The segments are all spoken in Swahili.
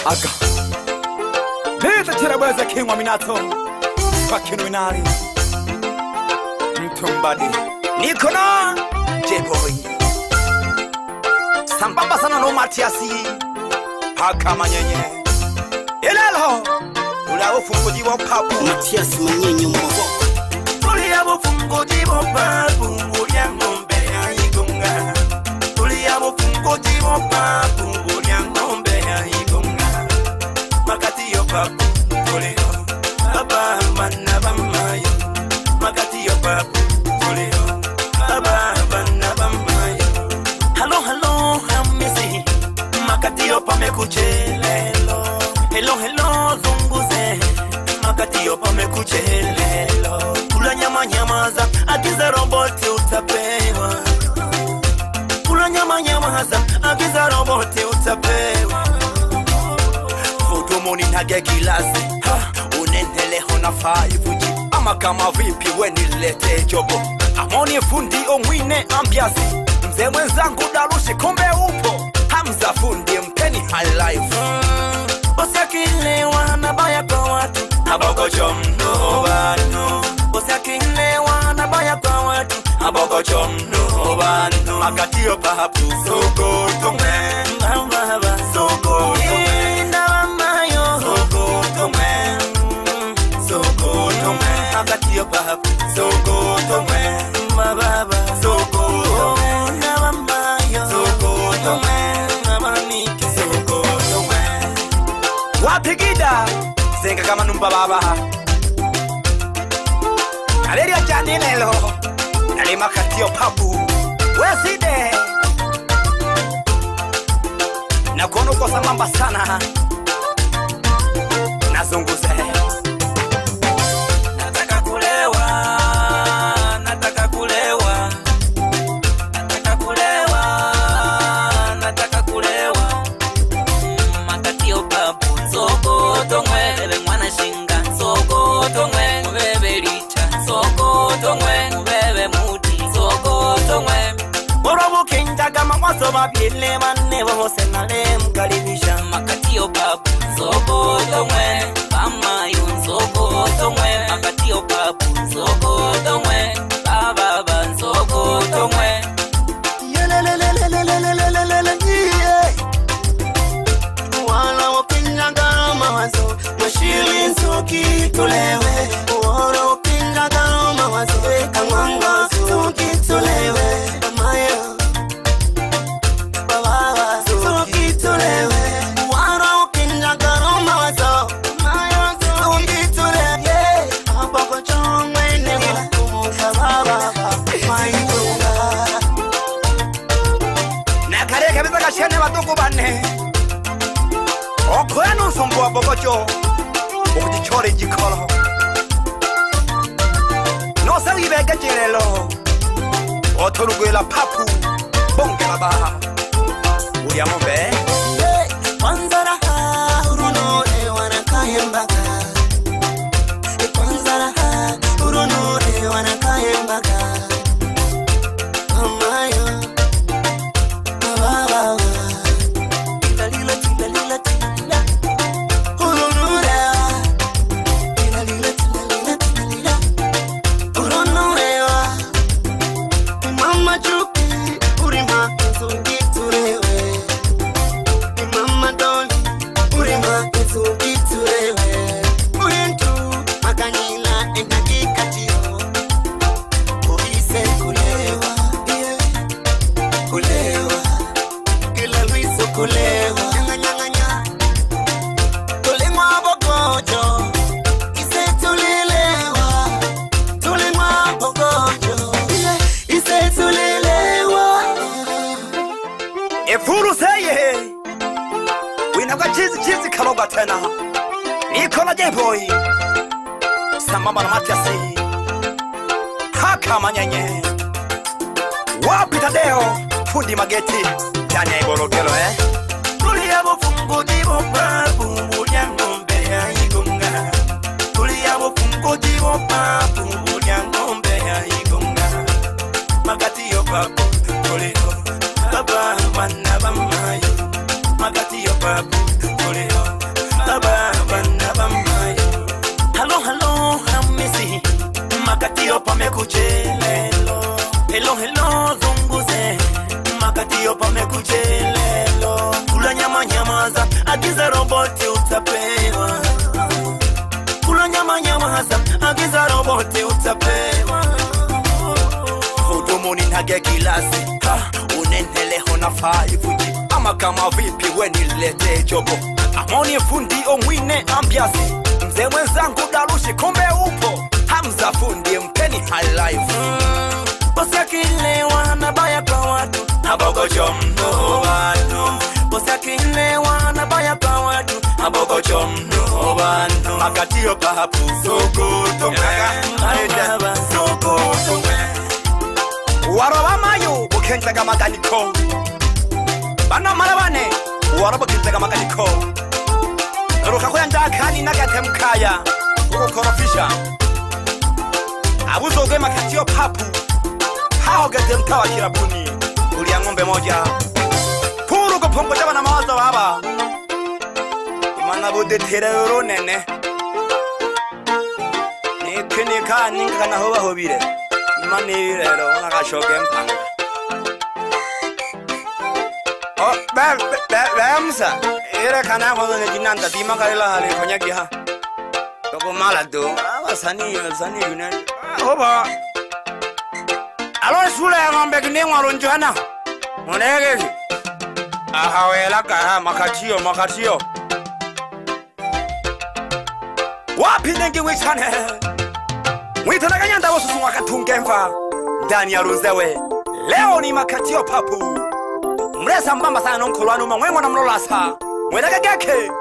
Aga Leta tirabaza kingwa minato Fakinu inari Mtumbadi Nikona J-Boy Sambamba sana no Matiasi Haka manyenye Ilelo Ula ufunguji wa papu Matiasi manyenye mwako Tulia ufunguji wa papu Ulia ngombe ya igunga Tulia ufunguji wa papu Ulia ngombe ya igunga Makati yo papu Tulio Baba mana bamayo Makati yo papu Tulio Baba mana bamayo Hello hello hamisi Makati yo pamekuchelelo Hello hello zunguze Makati yo pamekuchelelo Kula nyama nyamaza Agiza roboti utapewa Kula nyama nyamaza Agiza roboti utapewa Futumuni nage kilasi Unendeleho na 5G Ama kama vipi wenilete jobo Amoni fundi omwine ambiasi Mzee mwenzangu darushi kumbe upo Hamza fundi mpeni high life Bosi akilewa na baya kwa watu Aboko chomno bano Bosi akilewa na baya kwa watu Aboko chomno bano Makati yo pahapu Soko tome Mbaba Soko tome Ndawamayo Soko tome Soko tome Makati yo pahapu Soko tome Mbaba Soko tome Ndawamayo Soko tome Namanike Soko tome Wapigida Senga kama numba baba Kaleria jani lelo Nali makati yo papu Weside Na kono kwa samamba sana Nazunguze Nataka kulewa Nataka kulewa Nataka kulewa Nataka kulewa Makati yo papu Soko tongwe Bebe mwana shinga Soko tongwe Bebe licha Soko tongwe Bebe muti Soko tongwe Orobu kinja kama waso babile Mane wahose nale mkaribisha Makati yo papu Soko tongwe Kama yun Soko tongwe Makati yo papu Soko tongwe Baba Soko tongwe Wala wakinja garama wazo Mashili soki tulewe Wala wakinja garama wazo Kamanga soki tulewe Mamayo Baba soki tulewe Wala wakinja garama wazo Mamayo soki tulewe Hapa kwa chongwe newa Baba Mayunga Nakareka biza kashene batuku bane Okwenu nsumbuwa bogocho Ukujichore jikolo Nosa wibega jirelo Otorugwela papu Bonge baba Uya mombe Kwanzara urunore wanakayembaka Kwanzara urunore wanakayembaka Mamayo Baba Tilalila tilalila tilalila Urunure Tilalila tilalila tilalila Urunure Mama chuki urima nzungi turewe Mama doli urima nzungi turewe Uyentu makanyila enakikatio Uise kulewa Kulewa Kila luiso kulewa Nyanga nyanga nyanga Tulimwa bogojo Ise tulilewa Tulimwa bogojo Ise tulilewa Efuru seye Winaga chizi kaloga tena Nikona J-Boy Sambamba na Matiasi Haka manyenye Wapita deo Fundi mageti Jani ya iborogelo Tulia bufunguji bopapu Ulia ngombe ya igunga Tulia bufunguji bopapu Ulia ngombe ya igunga Makati yo papu Tulio Baba mana bamayo hello zunguze makatio pamekujelelo kula nyama nyamaza agiza roboti utapewa kula nyama nyamaza agiza roboti utapewa hudumu ninage kilasi unendeleho na 5G ama kama vipi we nilete jobo amoni fundi omwine ambiasi mzee mwenzangu Darushi kumbe upo Hamza fundi mpeni high life bosi akilewa na baya kwa watu abogojo mno watu bosi akilewa na baya kwa watu abogojo mno watu makatio pahapu sokoto aida sokoto waroba mayo bukenzaga maganiko bana marabane waroba kenzaga maganiko ruka ko yandakani nagatemkaya uko korofisha abuzogwe makatio papu hao gatemka wa kirabuni ulia ngombe moja puru ko pombo jabana mawazo baba imana bude terero nene nikini ka ninga na hoba hobire imani rero nakashoke mpanga oh bamsa era kana ko ne jinanda dimakarela hale konyagiha ko malado abasani yune hoba alo sura ya ngombe kinengwa ronjana monege ahawela ka makatio wapi nenge wechane mwitana kanyanda wosusu wakatungemva ndani ya runzewe leo ni makatio papu mresa mbamba sana nonkolwanu mwengo na mlolasa mweleke geke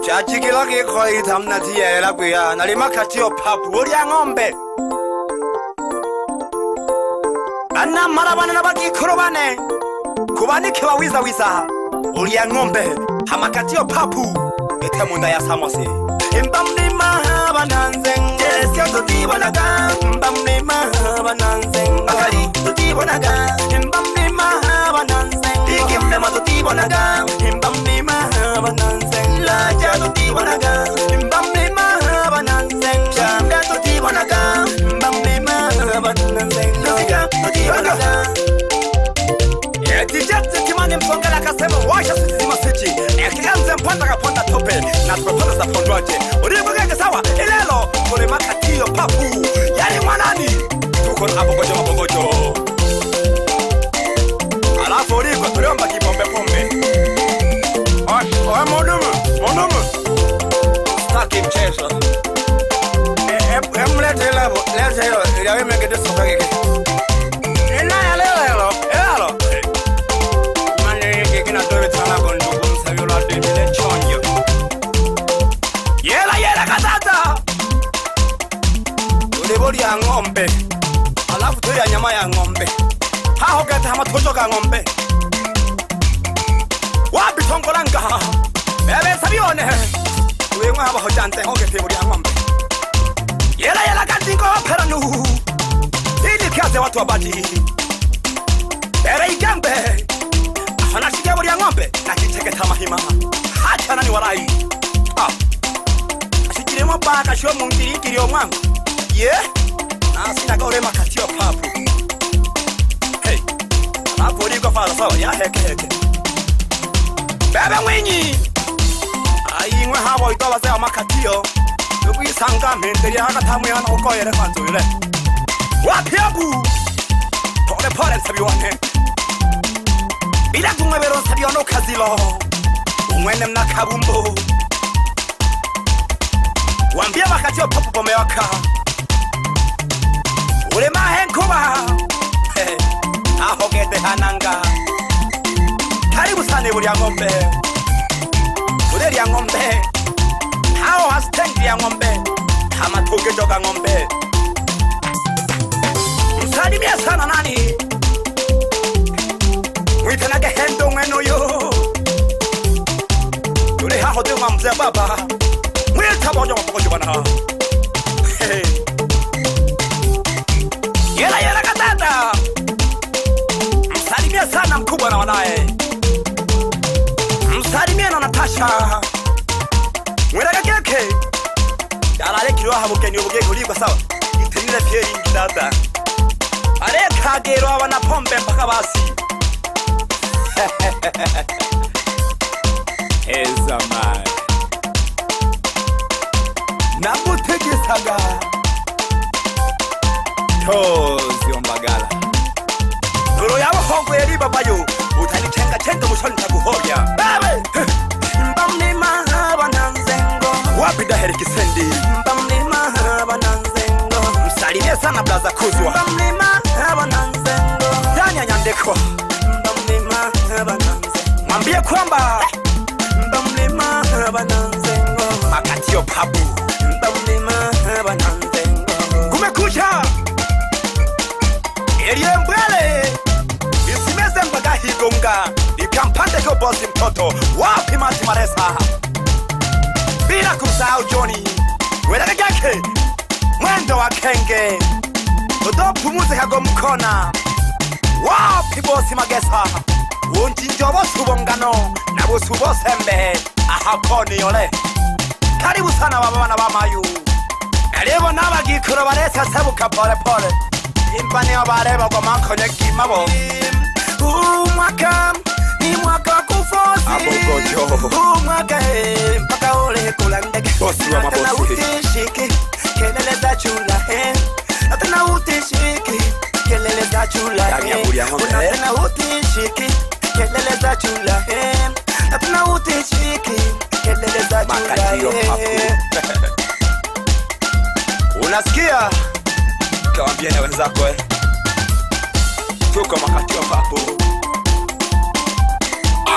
chachikila kiko itamna tiyela kuya nali makatio papu uri ya ngombe ana marabana na baki kurobane kubanike bawiza wiza uri ya ngombe hamakatio papu ete munda ya samose imbamnima bananzenge sio tutibanaga imbamnima bananzenge akali tutibanaga imbamnima bananzenge ikimema tutibanaga imbamnima bananzenge la ja tutibanaga imbamnima bananzenge jamda tutibanaga imbamnima bananzenge la tutibanaga Etijet timani mfongela kasema washa sisi masechi ekianze mpanda kaponda tope na tukapanda za pondwaje ulibugeke sawa ilelo kule makatio papu yani mwanani tuko na abogojo alafu uliko tuliomba kipombe pombe oe monumu staki mchezo emlete labo leze hilo iliawe mengede soka keke inaya lelo kina dove tana con ndugu msavyo la debile chonyo yela katata ulibori ya ngombe alafu tuli ya nyama ya ngombe hao gata hama tojo ka ngombe wapi tongolanga bebe sabione uwe haba hojante hoge tebori ya ngombe yela katingo peranu ili kaze watu wabadi bebe igambe Hanashike buri ya ngombe nakiteke tamahima hacha nani warai ashikiremo baka sho mungiri kiriyo mwangu nasi nagore makatio papu hey hapo liko fala sawa ya heke bebe mwinyi ayingwe habo itoba za makatio ukisanga menteri hakatamu yana ukoyere kwanzo yule wapi abu pole sabiwane bila kumwebero sabiono kazilo umwene mna kabumbo wambia makatio papu pomewaka ule mahenkuba ahogete hananga karibu sana buri ya ngombe ule ya ngombe hao hastendi ya ngombe hama togejo ka ngombe msalimia sana nani Mwitanaga hendo mweno yo Tule haho de mamze baba Mwita bojo mapokojo bana Yela katata Msalimia sana mkubwa na wanae Msalimia na Natasha Mwiraga keke Yala leki roha mukeni ubugeke uliwa sawa Itenile pieri ngidada Kagero abana pombe mpaka basi. Eza man. Namutegesaga. Tozi ombagala. Doro yabo hongo yari babayo. Utanichenga chendo mushoni taguhoya. Babe. Mbamlima bananzengo. Wapi daheri kisendi. Mbamlima bananzengo. Msalimie sana blaza kuzwa. Mbamlima bananzengo. Danya nyandeko. Mbamlima bananzengo. Mwambie kwamba Mbamlima bananzengo. makatio pabu. Mbamlima bananzengo. Kumekucha. Elie mbwele. Isimeze mbaga higonga. Ikampande kwa bosi mtoto. Wapi mati maresa. Bila kusahau Johnny. Wedaka yake. Mwendo wa kenge. Todo pumuze kago mkona. Wapi bosi magesa. Unjinjobo subongano. Na busubo sembe. Ahakoni yole. Karibu sana wabana bamayu. Elebo nabagikuro baresa sebuka pole pole. Impani obareba kwa mankonye kimabo. Mwaka ni mwaka kufosi. Abogojo. Mwaka mpaka ule kulandeke. Bosi wa mabosi. Natana utishiki kelele za chula Natana utishiki kelele za chula Natana utishiki kelele za chula Natana utishiki kelele za chula Makatio papu. Unasikia? Kawambie na wenzako tuko makatio papu.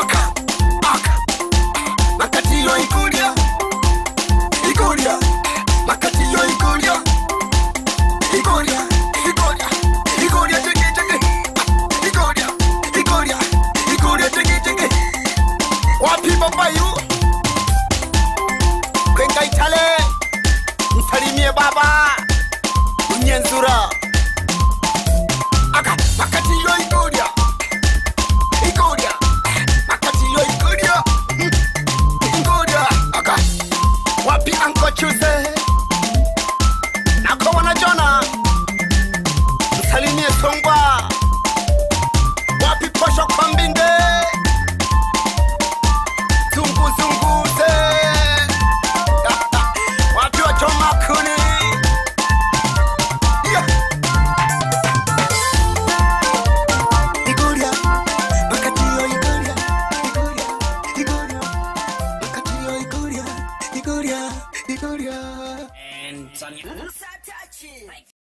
Aka Makatio ikulia Makatio ikulia teke Wapi babayu Kwenga itale Msalimie baba Unyenzura Aka Makatio ikulia Makatio ikulia Aka Wapi anko chuse Nako wana jona Msalimie songwa Wapi posho kwa mbinde Zunguze Wapi wachoma kuni Iguria Makatio iguria And Sonia